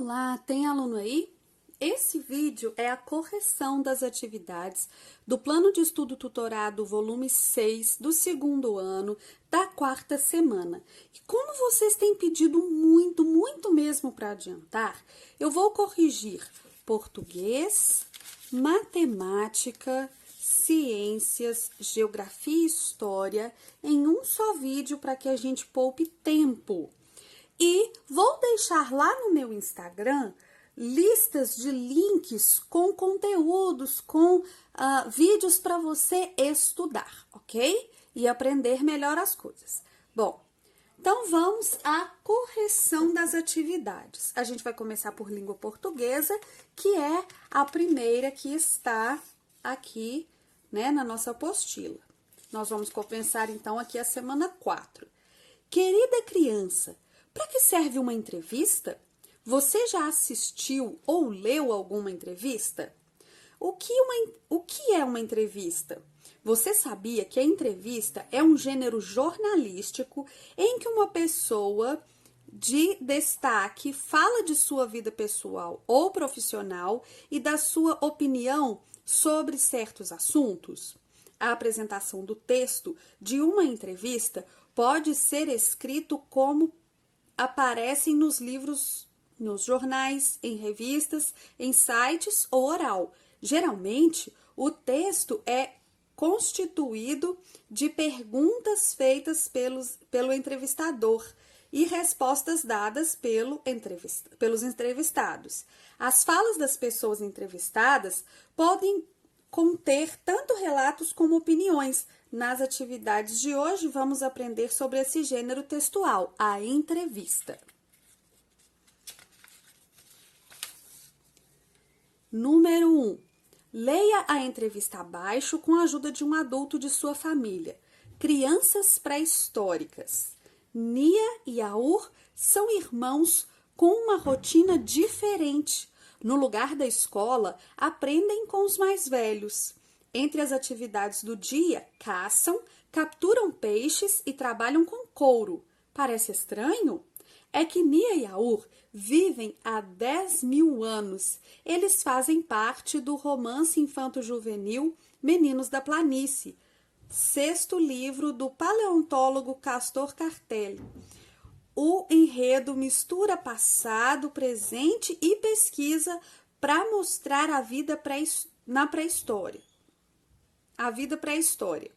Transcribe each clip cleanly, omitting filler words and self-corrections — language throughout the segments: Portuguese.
Olá, tem aluno aí? Esse vídeo é a correção das atividades do Plano de Estudo Tutorado volume 6 do segundo ano da quarta semana. E como vocês têm pedido muito mesmo para adiantar, eu vou corrigir português, matemática, ciências, geografia e história em um só vídeo para que a gente poupe tempo. E vou deixar lá no meu Instagram listas de links com conteúdos, com vídeos para você estudar, ok? E aprender melhor as coisas. Bom, então vamos à correção das atividades. A gente vai começar por língua portuguesa, que é a primeira que está aqui, né, na nossa apostila. Nós vamos começar então aqui a semana 4. Querida criança, para que serve uma entrevista? Você já assistiu ou leu alguma entrevista? O que é uma entrevista? Você sabia que a entrevista é um gênero jornalístico em que uma pessoa de destaque fala de sua vida pessoal ou profissional e da sua opinião sobre certos assuntos? A apresentação do texto de uma entrevista pode ser escrito como aparecem nos livros, nos jornais, em revistas, em sites ou oral. Geralmente, o texto é constituído de perguntas feitas pelo entrevistador e respostas dadas pelos entrevistados. As falas das pessoas entrevistadas podem conter tanto relatos como opiniões. Nas atividades de hoje, vamos aprender sobre esse gênero textual, a entrevista. Número 1. Leia a entrevista abaixo com a ajuda de um adulto de sua família. Crianças pré-históricas. Nia e Aur são irmãos com uma rotina diferente. No lugar da escola, aprendem com os mais velhos. Entre as atividades do dia, caçam, capturam peixes e trabalham com couro. Parece estranho? É que Nia e Aur vivem há 10.000 anos. Eles fazem parte do romance infanto-juvenil Meninos da Planície, 6º livro do paleontólogo Castor Cartelli. O enredo mistura passado, presente e pesquisa para mostrar a vida na pré-história. A vida pré-história.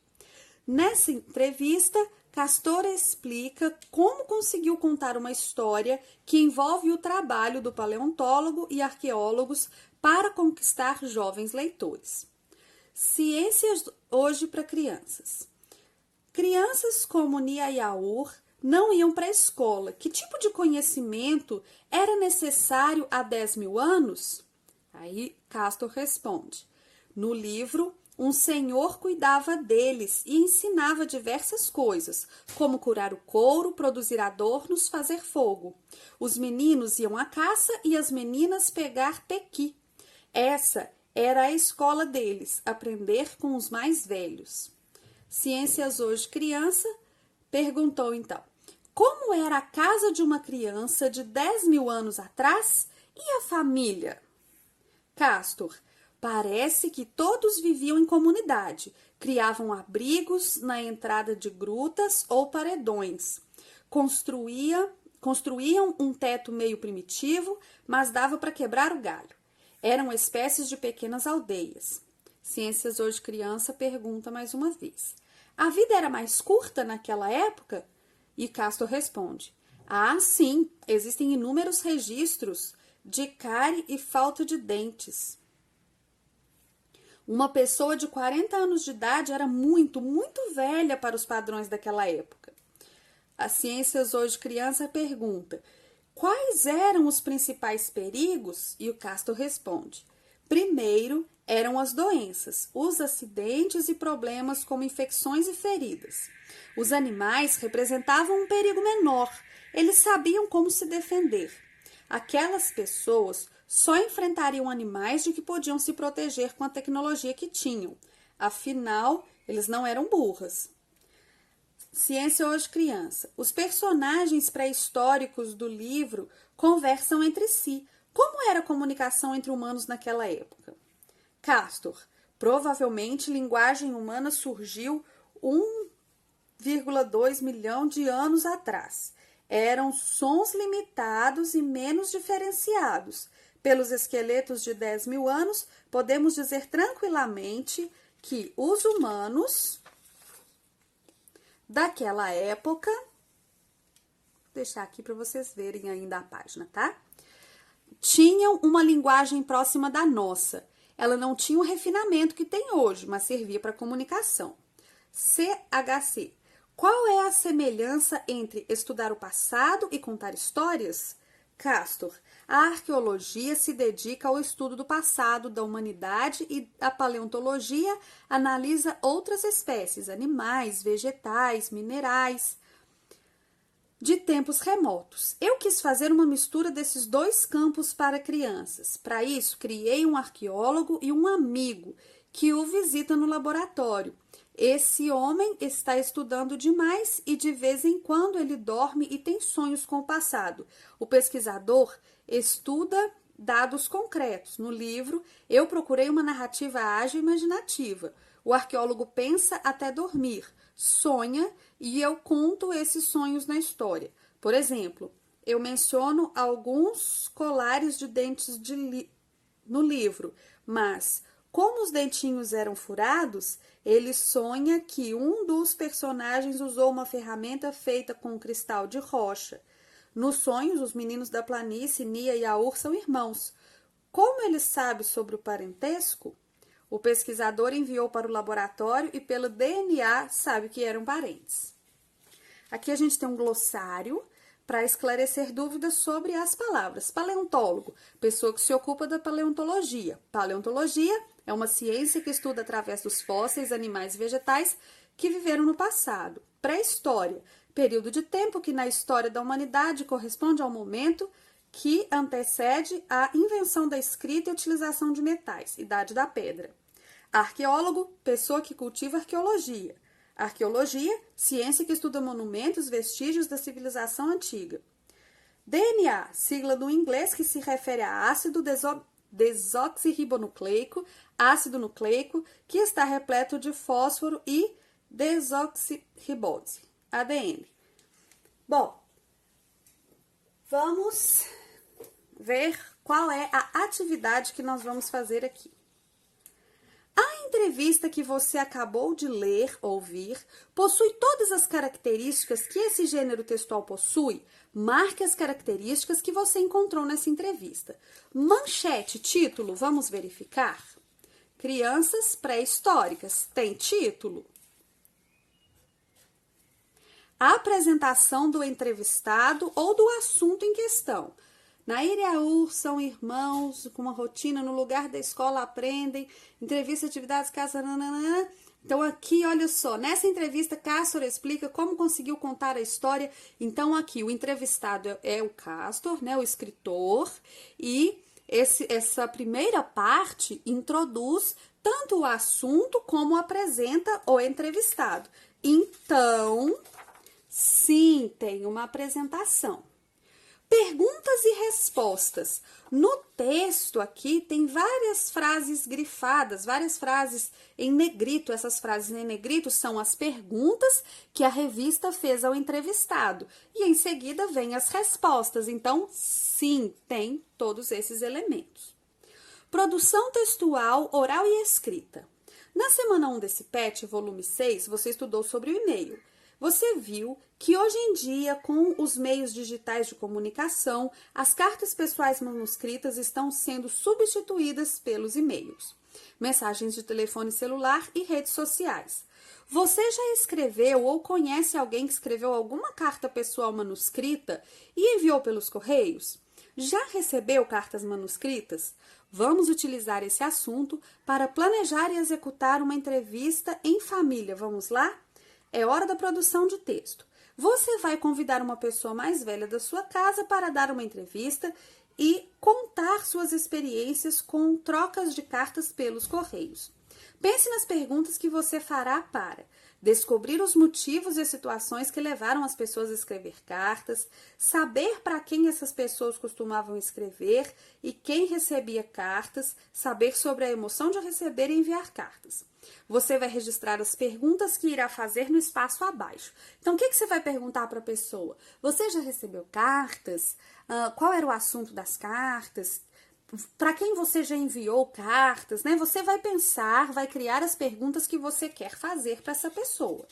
Nessa entrevista, Castor explica como conseguiu contar uma história que envolve o trabalho do paleontólogo e arqueólogos para conquistar jovens leitores. Ciências hoje para crianças. Crianças como Nia e Aur não iam para a escola. Que tipo de conhecimento era necessário há 10.000 anos? Aí Castor responde. No livro, um senhor cuidava deles e ensinava diversas coisas, como curar o couro, produzir adornos, fazer fogo. Os meninos iam à caça e as meninas pegar pequi. Essa era a escola deles, aprender com os mais velhos. Ciências hoje criança perguntou então, como era a casa de uma criança de 10.000 anos atrás e a família? Castor, parece que todos viviam em comunidade, criavam abrigos na entrada de grutas ou paredões, construíam um teto meio primitivo, mas dava para quebrar o galho. Eram espécies de pequenas aldeias. Ciências hoje criança pergunta mais uma vez. A vida era mais curta naquela época? E Castor responde. Ah, sim, existem inúmeros registros de cárie e falta de dentes. Uma pessoa de 40 anos de idade era muito velha para os padrões daquela época. A Ciências hoje criança pergunta, quais eram os principais perigos? E o Castor responde, primeiro eram as doenças, os acidentes e problemas como infecções e feridas. Os animais representavam um perigo menor, eles sabiam como se defender. Aquelas pessoas só enfrentariam animais de que podiam se proteger com a tecnologia que tinham. Afinal, eles não eram burras. Ciência hoje criança. Os personagens pré-históricos do livro conversam entre si. Como era a comunicação entre humanos naquela época? Castor, provavelmente linguagem humana surgiu 1,2 milhão de anos atrás. Eram sons limitados e menos diferenciados. Pelos esqueletos de 10 mil anos, podemos dizer tranquilamente que os humanos daquela época, vou deixar aqui para vocês verem ainda a página, tá? Tinham uma linguagem próxima da nossa. Ela não tinha o refinamento que tem hoje, mas servia para comunicação. CHC. Qual é a semelhança entre estudar o passado e contar histórias? Castor. A arqueologia se dedica ao estudo do passado da humanidade e a paleontologia analisa outras espécies, animais, vegetais, minerais, de tempos remotos. Eu quis fazer uma mistura desses dois campos para crianças. Para isso, criei um arqueólogo e um amigo que o visita no laboratório. Esse homem está estudando demais e de vez em quando ele dorme e tem sonhos com o passado. O pesquisador estuda dados concretos. No livro, eu procurei uma narrativa ágil e imaginativa. O arqueólogo pensa até dormir, sonha e eu conto esses sonhos na história. Por exemplo, eu menciono alguns colares de dentes no livro, mas como os dentinhos eram furados, ele sonha que um dos personagens usou uma ferramenta feita com cristal de rocha. Nos sonhos, os meninos da planície, Nia e Aur, são irmãos. Como ele sabe sobre o parentesco? O pesquisador enviou para o laboratório e pelo DNA sabe que eram parentes. Aqui a gente tem um glossário para esclarecer dúvidas sobre as palavras. Paleontólogo, pessoa que se ocupa da paleontologia. Paleontologia é uma ciência que estuda através dos fósseis, animais e vegetais que viveram no passado. Pré-história, período de tempo que na história da humanidade corresponde ao momento que antecede a invenção da escrita e utilização de metais, Idade da Pedra. Arqueólogo, pessoa que cultiva arqueologia. Arqueologia, ciência que estuda monumentos, vestígios da civilização antiga. DNA, sigla do inglês que se refere a ácido desoxirribonucleico, ácido nucleico, que está repleto de fósforo e desoxirribose, ADN. Bom, vamos ver qual é a atividade que nós vamos fazer aqui. A entrevista que você acabou de ler, ouvir, possui todas as características que esse gênero textual possui? Marque as características que você encontrou nessa entrevista. Manchete, título, vamos verificar? Crianças pré-históricas, tem título? A apresentação do entrevistado ou do assunto em questão. Nair e Aur são irmãos com uma rotina no lugar da escola, aprendem, entrevista, atividades, casa, nananã. Então aqui, olha só, nessa entrevista, Castor explica como conseguiu contar a história. Então aqui, o entrevistado é o Castor, né, o escritor, e essa primeira parte introduz tanto o assunto como apresenta o entrevistado. Então, sim, tem uma apresentação. Perguntas e respostas. No texto aqui tem várias frases grifadas, várias frases em negrito. Essas frases em negrito são as perguntas que a revista fez ao entrevistado. E em seguida vem as respostas. Então, sim, tem todos esses elementos. Produção textual, oral e escrita. Na semana 1 desse PET, volume 6, você estudou sobre o e-mail. Você viu que hoje em dia, com os meios digitais de comunicação, as cartas pessoais manuscritas estão sendo substituídas pelos e-mails, mensagens de telefone celular e redes sociais. Você já escreveu ou conhece alguém que escreveu alguma carta pessoal manuscrita e enviou pelos correios? Já recebeu cartas manuscritas? Vamos utilizar esse assunto para planejar e executar uma entrevista em família. Vamos lá? É hora da produção de texto. Você vai convidar uma pessoa mais velha da sua casa para dar uma entrevista e contar suas experiências com trocas de cartas pelos correios. Pense nas perguntas que você fará para descobrir os motivos e situações que levaram as pessoas a escrever cartas, saber para quem essas pessoas costumavam escrever e quem recebia cartas, saber sobre a emoção de receber e enviar cartas. Você vai registrar as perguntas que irá fazer no espaço abaixo. Então, o que você vai perguntar para a pessoa? Você já recebeu cartas? Qual era o assunto das cartas? Para quem você já enviou cartas, né? Você vai pensar, vai criar as perguntas que você quer fazer para essa pessoa.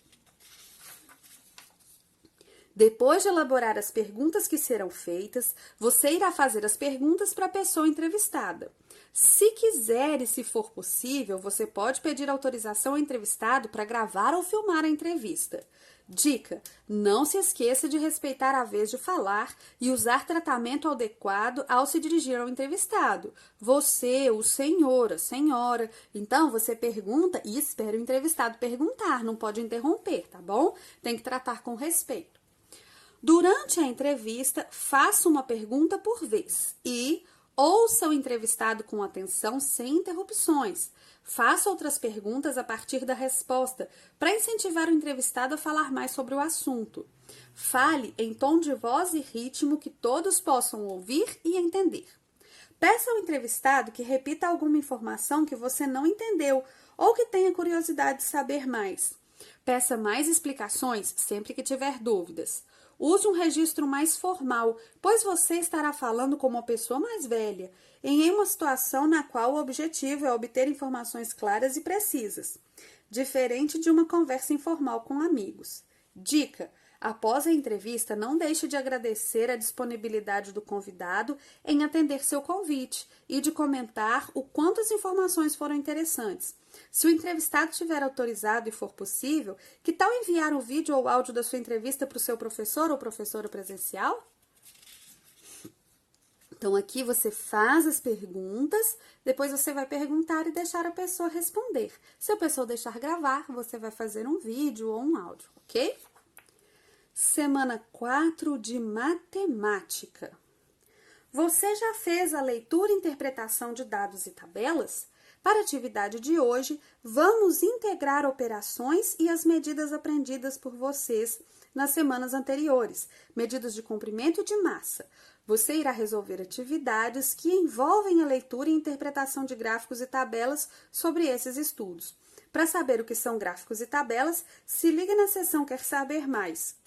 Depois de elaborar as perguntas que serão feitas, você irá fazer as perguntas para a pessoa entrevistada. Se quiser e se for possível, você pode pedir autorização ao entrevistado para gravar ou filmar a entrevista. Dica: não se esqueça de respeitar a vez de falar e usar tratamento adequado ao se dirigir ao entrevistado. Você, o senhor, a senhora. Então, você pergunta e espera o entrevistado perguntar, não pode interromper, tá bom? Tem que tratar com respeito. Durante a entrevista, faça uma pergunta por vez e ouça o entrevistado com atenção sem interrupções. Faça outras perguntas a partir da resposta, para incentivar o entrevistado a falar mais sobre o assunto. Fale em tom de voz e ritmo que todos possam ouvir e entender. Peça ao entrevistado que repita alguma informação que você não entendeu ou que tenha curiosidade de saber mais. Peça mais explicações sempre que tiver dúvidas. Use um registro mais formal, pois você estará falando com uma pessoa mais velha, em uma situação na qual o objetivo é obter informações claras e precisas, diferente de uma conversa informal com amigos. Dica: após a entrevista, não deixe de agradecer a disponibilidade do convidado em atender seu convite e de comentar o quanto as informações foram interessantes. Se o entrevistado estiver autorizado e for possível, que tal enviar o vídeo ou áudio da sua entrevista para o seu professor ou professora presencial? Então, aqui você faz as perguntas, depois você vai perguntar e deixar a pessoa responder. Se a pessoa deixar gravar, você vai fazer um vídeo ou um áudio, ok? Semana 4 de matemática. Você já fez a leitura e interpretação de dados e tabelas? Para a atividade de hoje, vamos integrar operações e as medidas aprendidas por vocês nas semanas anteriores, medidas de comprimento e de massa. Você irá resolver atividades que envolvem a leitura e interpretação de gráficos e tabelas sobre esses estudos. Para saber o que são gráficos e tabelas, se ligue na seção Quer Saber Mais.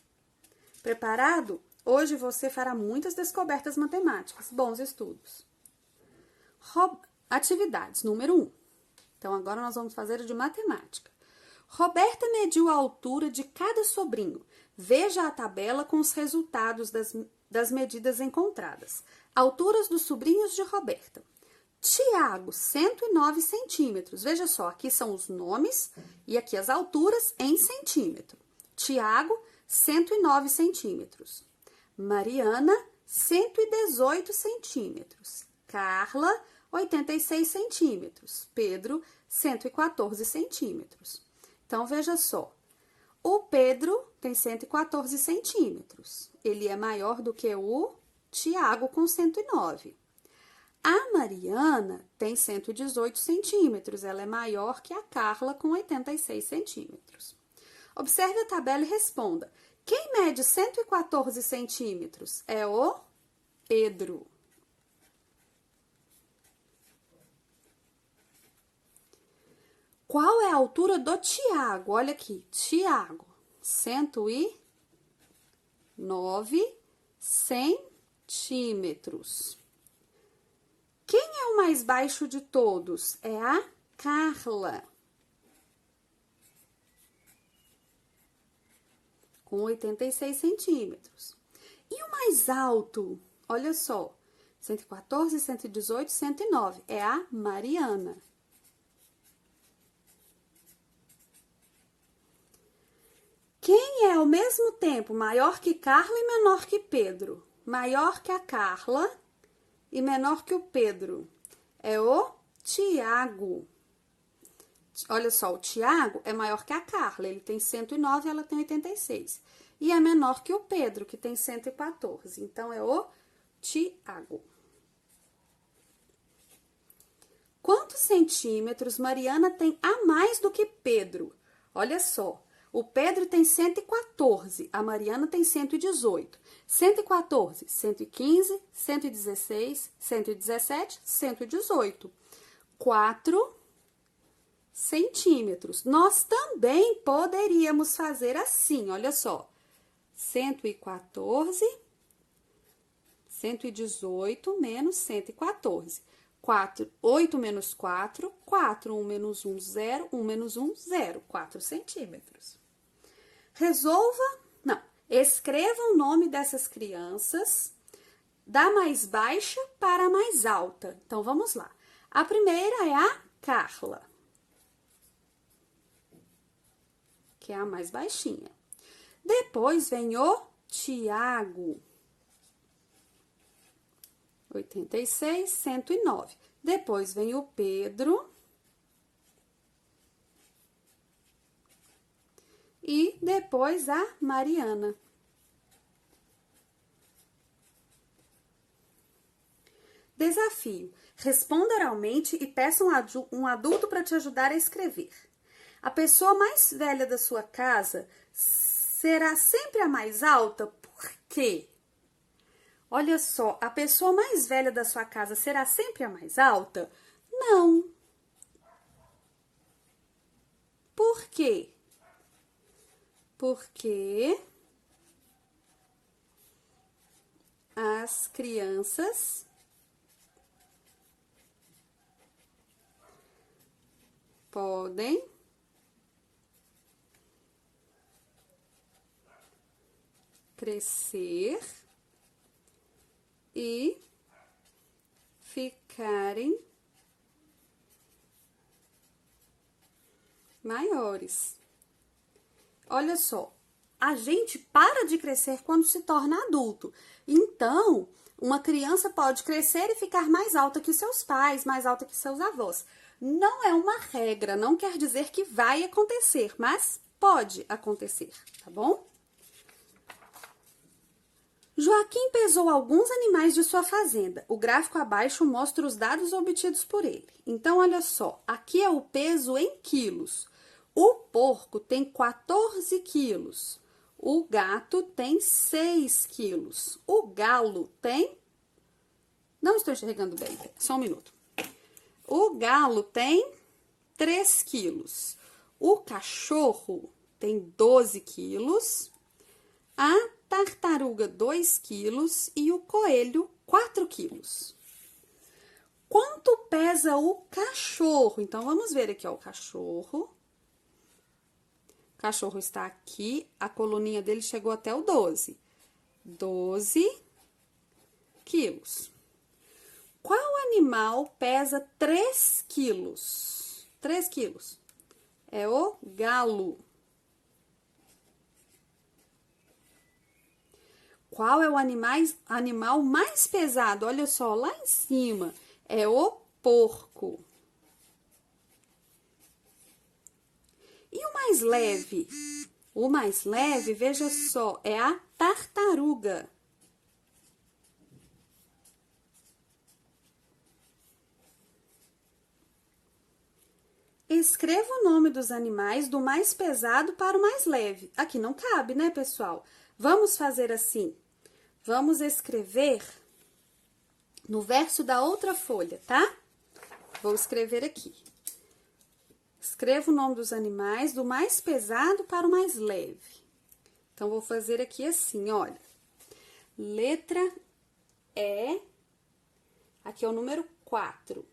Preparado? Hoje você fará muitas descobertas matemáticas. Bons estudos. Atividades, número 1. Então, agora nós vamos fazer a de matemática. Roberta mediu a altura de cada sobrinho. Veja a tabela com os resultados das medidas encontradas. Alturas dos sobrinhos de Roberta. Tiago, 109 centímetros. Veja só, aqui são os nomes e aqui as alturas em centímetro. Tiago, 109 centímetros. Mariana, 118 centímetros. Carla, 86 centímetros. Pedro, 114 centímetros. Então, veja só. O Pedro tem 114 centímetros. Ele é maior do que o Tiago com 109. A Mariana tem 118 centímetros. Ela é maior que a Carla com 86 centímetros. Observe a tabela e responda. Quem mede 114 centímetros? É o Pedro. Qual é a altura do Tiago? Olha aqui, Tiago, 109 centímetros. Quem é o mais baixo de todos? É a Carla, com 86 centímetros. E o mais alto? Olha só, 114, 118, 109. É a Mariana. Quem é ao mesmo tempo maior que Carla e menor que Pedro? Maior que a Carla e menor que o Pedro. É o Tiago. Olha só, o Tiago é maior que a Carla. Ele tem 109 e ela tem 86. E é menor que o Pedro, que tem 114. Então, é o Tiago. Quantos centímetros Mariana tem a mais do que Pedro? Olha só. O Pedro tem 114, a Mariana tem 118. 114, 115, 116, 117, 118. 4 centímetros. Nós também poderíamos fazer assim, olha só. 114, 118 menos 114. 4, 8 menos 4, 4, 1 menos 1, 0, 1 menos 1, 0, 4 centímetros. Escreva o nome dessas crianças da mais baixa para a mais alta. Então, vamos lá. A primeira é a Carla, que é a mais baixinha. Depois vem o Tiago, 86, 109. Depois vem o Pedro. E depois a Mariana. Desafio. Responda oralmente e peça um adulto para te ajudar a escrever. A pessoa mais velha da sua casa será sempre a mais alta? Por quê? Olha só, a pessoa mais velha da sua casa será sempre a mais alta? Não. Por quê? Porque as crianças podem crescer e ficarem maiores. Olha só, a gente para de crescer quando se torna adulto. Então, uma criança pode crescer e ficar mais alta que seus pais, mais alta que seus avós. Não é uma regra, não quer dizer que vai acontecer, mas pode acontecer, tá bom? Joaquim pesou alguns animais de sua fazenda. O gráfico abaixo mostra os dados obtidos por ele. Então, olha só, aqui é o peso em quilos. O porco tem 14 quilos. O gato tem 6 quilos. O galo tem... Não estou enxergando bem, só um minuto. O galo tem 3 quilos. O cachorro tem 12 quilos. A tartaruga 2 quilos e o coelho 4 quilos. Quanto pesa o cachorro? Então, vamos ver aqui, ó, o cachorro. O cachorro está aqui, a coluninha dele chegou até o 12. 12 quilos. Qual animal pesa 3 quilos? 3 quilos. É o galo. Qual é o animal mais pesado? Olha só, lá em cima, é o porco. E o mais leve? O mais leve, veja só, é a tartaruga. Escreva o nome dos animais do mais pesado para o mais leve. Aqui não cabe, né, pessoal? Vamos fazer assim. Vamos escrever no verso da outra folha, tá? Vou escrever aqui. Escreva o nome dos animais do mais pesado para o mais leve. Então, vou fazer aqui assim, olha. Letra E. Aqui é o número 4.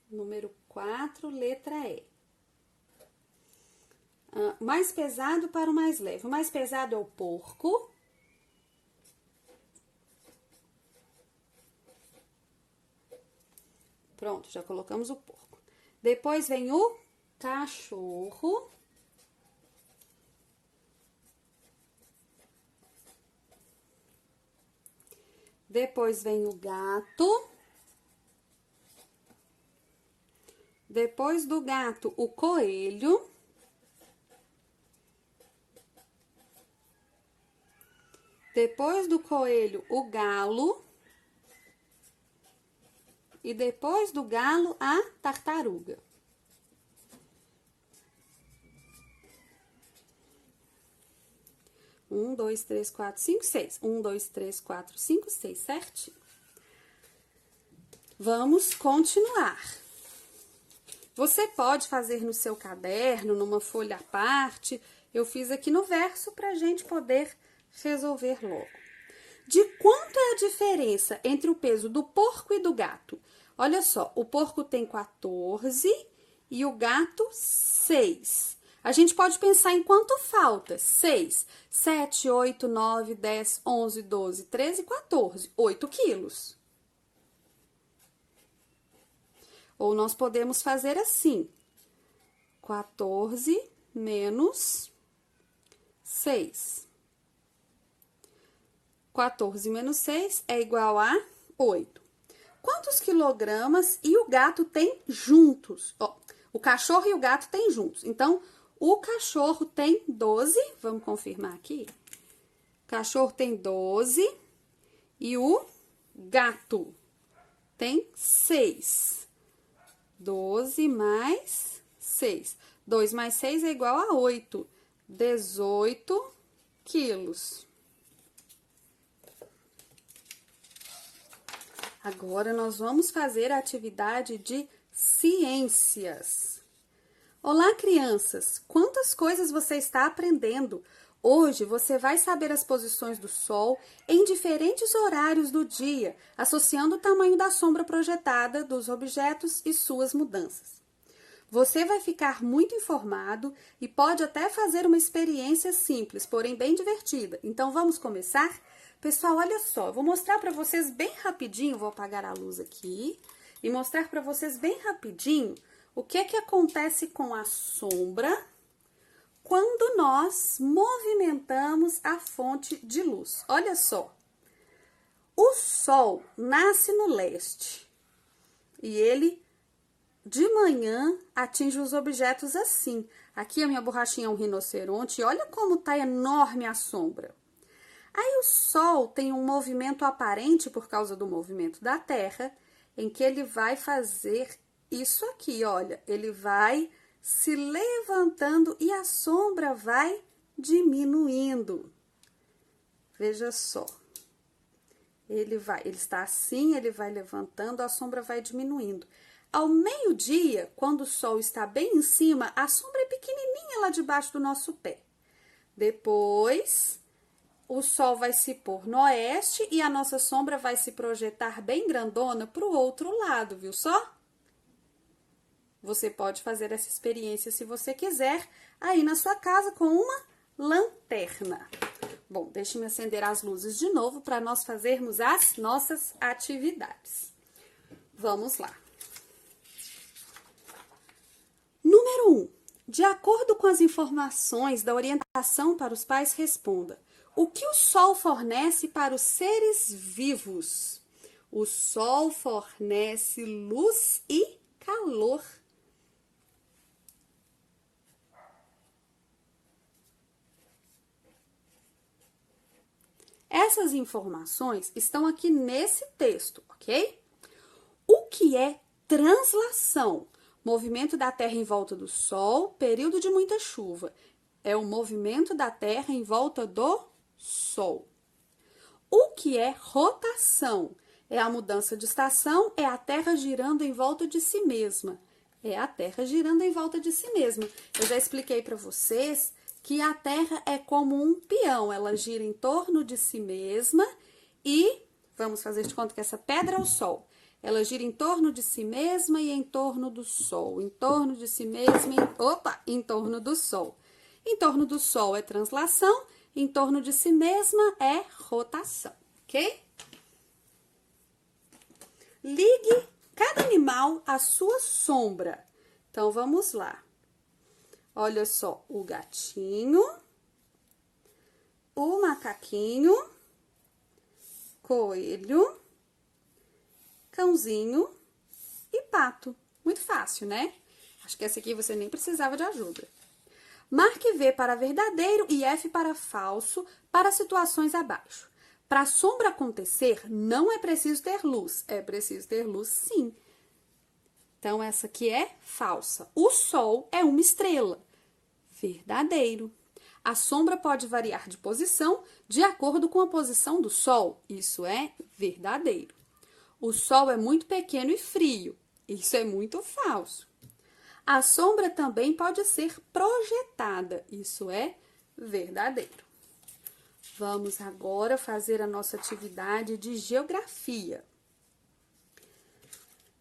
Número 4, letra E. Mais pesado para o mais leve. O mais pesado é o porco. Pronto, já colocamos o porco. Depois vem o cachorro. Depois vem o gato. Depois do gato, o coelho. Depois do coelho, o galo. E depois do galo, a tartaruga. 1, 2, 3, 4, 5, 6. 1, 2, 3, 4, 5, 6, certinho. Vamos continuar. Você pode fazer no seu caderno, numa folha à parte. Eu fiz aqui no verso para a gente poder resolver logo. De quanto é a diferença entre o peso do porco e do gato? Olha só, o porco tem 14 e o gato 6. A gente pode pensar em quanto falta. 6, 7, 8, 9, 10, 11, 12, 13, 14. 8 quilos. Ou nós podemos fazer assim. 14 menos 6. 14 menos 6 é igual a 8. Quantos quilogramas e o gato tem juntos? Ó, o cachorro e o gato têm juntos. Então, o cachorro tem 12. Vamos confirmar aqui. O cachorro tem 12 e o gato tem 6. 12 mais 6. 2 mais 6 é igual a 8. 18 quilos. Agora, nós vamos fazer a atividade de ciências. Olá, crianças! Quantas coisas você está aprendendo? Hoje, você vai saber as posições do Sol em diferentes horários do dia, associando o tamanho da sombra projetada dos objetos e suas mudanças. Você vai ficar muito informado e pode até fazer uma experiência simples, porém bem divertida. Então, vamos começar? Pessoal, olha só, eu vou mostrar para vocês bem rapidinho, vou apagar a luz aqui, e mostrar para vocês bem rapidinho o que acontece com a sombra quando nós movimentamos a fonte de luz. Olha só, o Sol nasce no leste e ele, de manhã, atinge os objetos assim. Aqui a minha borrachinha é um rinoceronte e olha como tá enorme a sombra. Aí o Sol tem um movimento aparente por causa do movimento da Terra, em que ele vai fazer isso aqui, olha, ele vai se levantando e a sombra vai diminuindo. Veja só. Ele está assim, ele vai levantando, a sombra vai diminuindo. Ao meio-dia, quando o Sol está bem em cima, a sombra é pequenininha lá debaixo do nosso pé. Depois, o Sol vai se pôr no oeste e a nossa sombra vai se projetar bem grandona para o outro lado, viu só? Você pode fazer essa experiência, se você quiser, aí na sua casa com uma lanterna. Bom, deixe-me acender as luzes de novo para nós fazermos as nossas atividades. Vamos lá. Número 1. De acordo com as informações da orientação para os pais, responda. O que o Sol fornece para os seres vivos? O Sol fornece luz e calor. Essas informações estão aqui nesse texto, ok? O que é translação? Movimento da Terra em volta do Sol, período de muita chuva. É o movimento da Terra em volta do Sol. O que é rotação? É a mudança de estação, é a Terra girando em volta de si mesma. É a Terra girando em volta de si mesma. Eu já expliquei para vocês que a Terra é como um peão, ela gira em torno de si mesma e, vamos fazer de conta que essa pedra é o Sol. Ela gira em torno de si mesma e em torno do Sol, em torno de si mesma, em torno do Sol. Em torno do Sol é translação, em torno de si mesma é rotação, ok? Ligue cada animal à sua sombra. Então, vamos lá. Olha só, o gatinho, o macaquinho, coelho, cãozinho e pato. Muito fácil, né? Acho que essa aqui você nem precisava de ajuda. Marque V para verdadeiro e F para falso para situações abaixo. Para a sombra acontecer, não é preciso ter luz. É preciso ter luz, sim. Então, essa aqui é falsa. O Sol é uma estrela. Verdadeiro. A sombra pode variar de posição de acordo com a posição do Sol. Isso é verdadeiro. O Sol é muito pequeno e frio. Isso é muito falso. A sombra também pode ser projetada. Isso é verdadeiro. Vamos agora fazer a nossa atividade de geografia.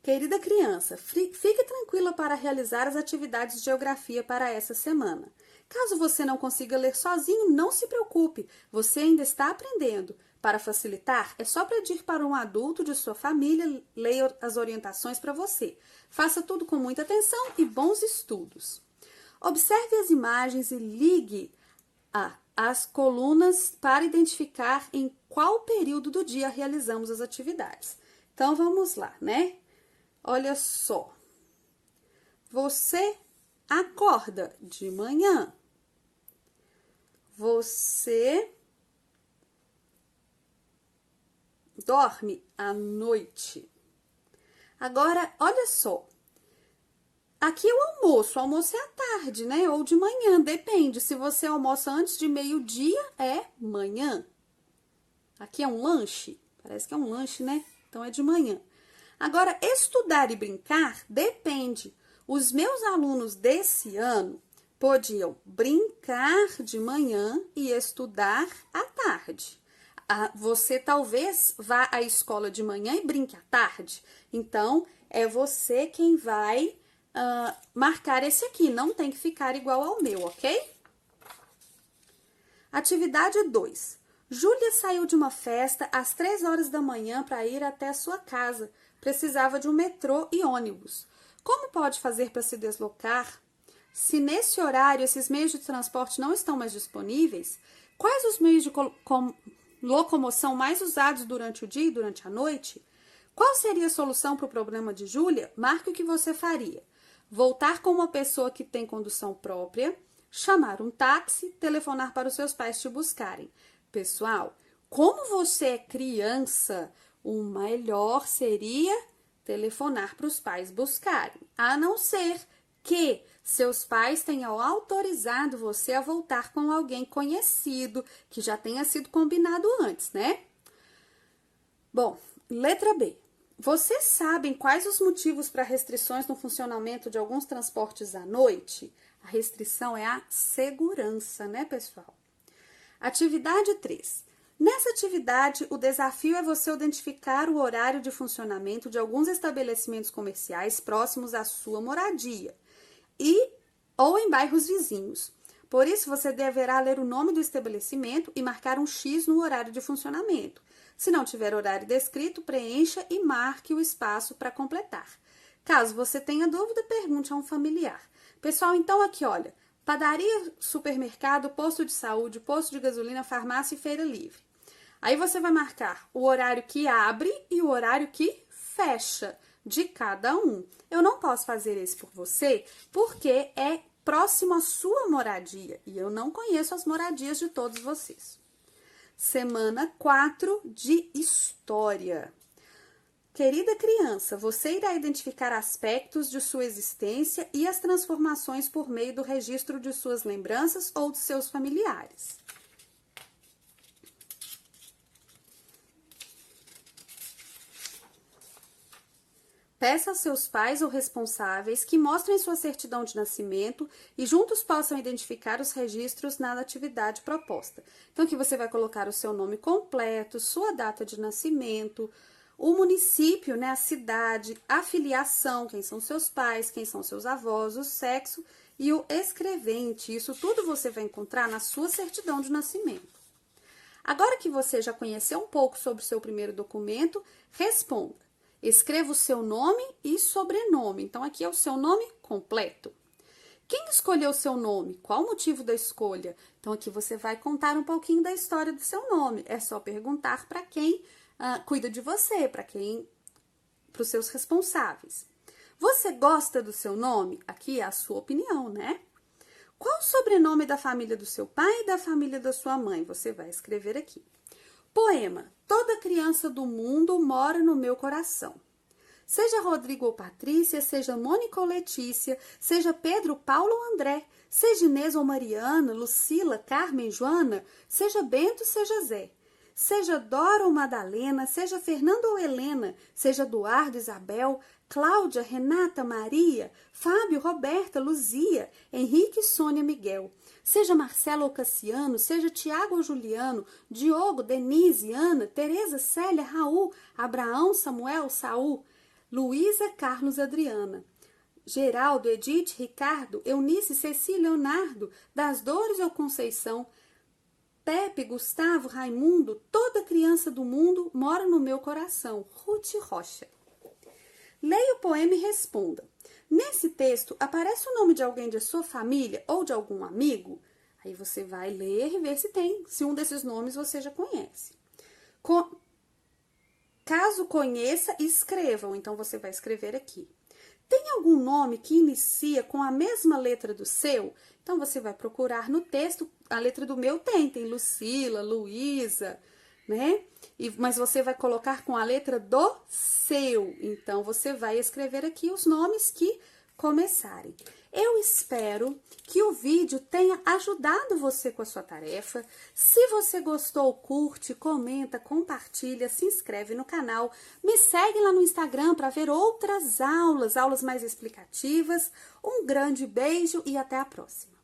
Querida criança, fique tranquila para realizar as atividades de geografia para essa semana. Caso você não consiga ler sozinho, não se preocupe, você ainda está aprendendo. Para facilitar, é só pedir para um adulto de sua família ler as orientações para você. Faça tudo com muita atenção e bons estudos. Observe as imagens e ligue as colunas para identificar em qual período do dia realizamos as atividades. Então, vamos lá, né? Olha só. Você acorda de manhã. Você dorme à noite. Agora, olha só. Aqui é o almoço. O almoço é à tarde, né? Ou de manhã, depende. Se você almoça antes de meio-dia, é manhã. Aqui é um lanche. Parece que é um lanche, né? Então, é de manhã. Agora, estudar e brincar depende. Os meus alunos desse ano podiam brincar de manhã e estudar à tarde. Você talvez vá à escola de manhã e brinque à tarde. Então, é você quem vai marcar esse aqui. Não tem que ficar igual ao meu, ok? Atividade 2. Júlia saiu de uma festa às 3 horas da manhã para ir até a sua casa. Precisava de um metrô e ônibus. Como pode fazer para se deslocar? Se nesse horário esses meios de transporte não estão mais disponíveis, quais os meios de locomoção mais usados durante o dia e durante a noite? Qual seria a solução para o problema de Júlia? Marque o que você faria. Voltar com uma pessoa que tem condução própria, chamar um táxi, telefonar para os seus pais te buscarem. Pessoal, como você é criança, o melhor seria telefonar para os pais buscarem, a não ser que seus pais tenham autorizado você a voltar com alguém conhecido, que já tenha sido combinado antes, né? Bom, letra B. Vocês sabem quais os motivos para restrições no funcionamento de alguns transportes à noite? A restrição é a segurança, né, pessoal? Atividade 3. Nessa atividade, o desafio é você identificar o horário de funcionamento de alguns estabelecimentos comerciais próximos à sua moradia ou em bairros vizinhos. Por isso, você deverá ler o nome do estabelecimento e marcar um X no horário de funcionamento. Se não tiver horário descrito, preencha e marque o espaço para completar. Caso você tenha dúvida, pergunte a um familiar. Pessoal, então aqui, olha, padaria, supermercado, posto de saúde, posto de gasolina, farmácia e feira livre. Aí você vai marcar o horário que abre e o horário que fecha de cada um. Eu não posso fazer esse por você porque é próximo à sua moradia e eu não conheço as moradias de todos vocês. Semana 4 de História. Querida criança, você irá identificar aspectos de sua existência e as transformações por meio do registro de suas lembranças ou de seus familiares. Peça aos seus pais ou responsáveis que mostrem sua certidão de nascimento e juntos possam identificar os registros na atividade proposta. Então, aqui você vai colocar o seu nome completo, sua data de nascimento, o município, né, a cidade, a filiação, quem são seus pais, quem são seus avós, o sexo e o escrevente. Isso tudo você vai encontrar na sua certidão de nascimento. Agora que você já conheceu um pouco sobre o seu primeiro documento, responda. Escreva o seu nome e sobrenome. Então, aqui é o seu nome completo. Quem escolheu o seu nome? Qual o motivo da escolha? Então, aqui você vai contar um pouquinho da história do seu nome. É só perguntar para quem cuida de você, para os seus responsáveis. Você gosta do seu nome? Aqui é a sua opinião, né? Qual o sobrenome da família do seu pai e da família da sua mãe? Você vai escrever aqui. Poema. Toda criança do mundo mora no meu coração. seja Rodrigo ou Patrícia, seja Mônica ou Letícia, seja Pedro, Paulo ou André, seja Inês ou Mariana, Lucila, Carmen, Joana, seja Bento, seja Zé. Seja Dora ou Madalena, seja Fernando ou Helena, seja Eduardo, Isabel, Cláudia, Renata, Maria, Fábio, Roberta, Luzia, Henrique, Sônia, Miguel. Seja Marcelo ou Cassiano, seja Tiago ou Juliano, Diogo, Denise, Ana, Tereza, Célia, Raul, Abraão, Samuel, Saul, Luísa, Carlos, Adriana. Geraldo, Edith, Ricardo, Eunice, Cecília, Leonardo, Das Dores ou Conceição, Pepe, Gustavo, Raimundo, toda criança do mundo mora no meu coração. Ruth Rocha. Leia o poema e responda. Nesse texto, aparece o nome de alguém de sua família ou de algum amigo? Aí você vai ler e ver se tem, se um desses nomes você já conhece. Caso conheça, escrevam. Então, você vai escrever aqui. Tem algum nome que inicia com a mesma letra do seu? Então, você vai procurar no texto. A letra do meu tem Lucila, Luísa, né? Mas você vai colocar com a letra do seu. Então, você vai escrever aqui os nomes que começarem. Eu espero que o vídeo tenha ajudado você com a sua tarefa. Se você gostou, curte, comenta, compartilha, se inscreve no canal. Me segue lá no Instagram para ver outras aulas mais explicativas. Um grande beijo e até a próxima.